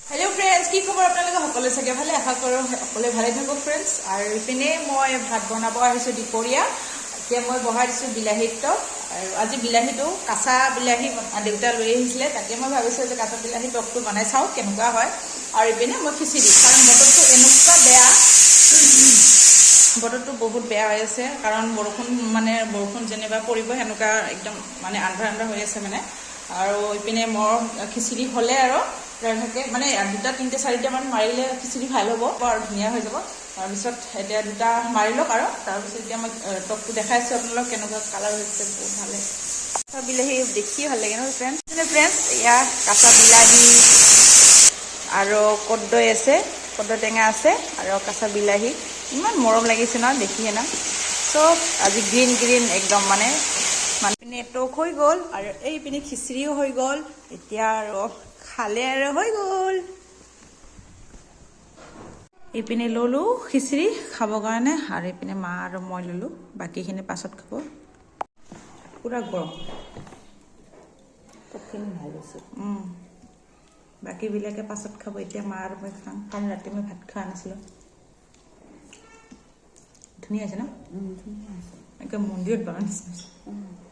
hello friends की खबर आपनालोके सकले सके भाले आशा करो सकले भाले थाকক फ्रेंड्स और इपिने মই ভাত বনাব আহিছো দুপৰীয়া এতিয়া মই বহাই দিছো বিলাহীত আৰু আজি বিলাহীটো কাঁচা বিলাহী দেউতা লৈ আহিছিলে তাকে মই ভাবিছো যে কাঁচা বিলাহী টকটো বনাই চাও কেনেকুৱা হয় আৰু ইপিনে মই খিচিৰি কাৰণ বতৰটো এনেকুৱা বেয়া বতৰটো বহুত বেয়া হৈ আছে কাৰণ বৰষুণ যেনেবা পৰিব হেনুকা একদম মানে আন্ধাৰ হৈ আছে মানে আৰু ইপিনে মোৰ খিচিৰি হলে আৰু থাকে মানে দুটা তিনটা চাৰিটা মান মাৰিলে খিচিৰি ভাল হ'ব আৰু ধুনীয়া হৈ যাব তাৰ পিছত এতিয়া দুটা মাৰি লওক আৰু তাৰ পিছত এতিয়া মই টকটো দেখাইছো আপোনালোক কেনেকুৱা কালাৰ হৈছে বহুত ভালে কাঁচা বিলাহী দেখি ভাল লাগে ন ফ্ৰেন্ডছ ইয়া কাঁচা বিলাহী আৰু কদ্দৈ আছে কদ্দৈ টেঙা আছে আৰু কাঁচা বিলাহী ইমান মৰম লাগিছে না দেখিয়ে না সব আজি গ্ৰীণ একদম মানে পিনে টক হৈ গ'ল আৰু এই পিনে খিচিৰিও হৈ গ'ল এতিয়া আৰু খালে আৰু হৈ গ'ল এইপিনে ললো খিচিৰি খাব কাৰণে আৰু এইপিনে মা আৰু মই ললো বাকিখিনি পাছত খাব পুৰা গৰম তখিনি ভাল হৈছে বাকি বিলাকে পাছত খাব এতিয়া মা আৰু মই খাম কাৰণ ৰাতি মই ভাত খোৱা নাছিলো ধুনীয়া আছে না ধুনীয়া আছে একদম মন্দিৰত বনাইছে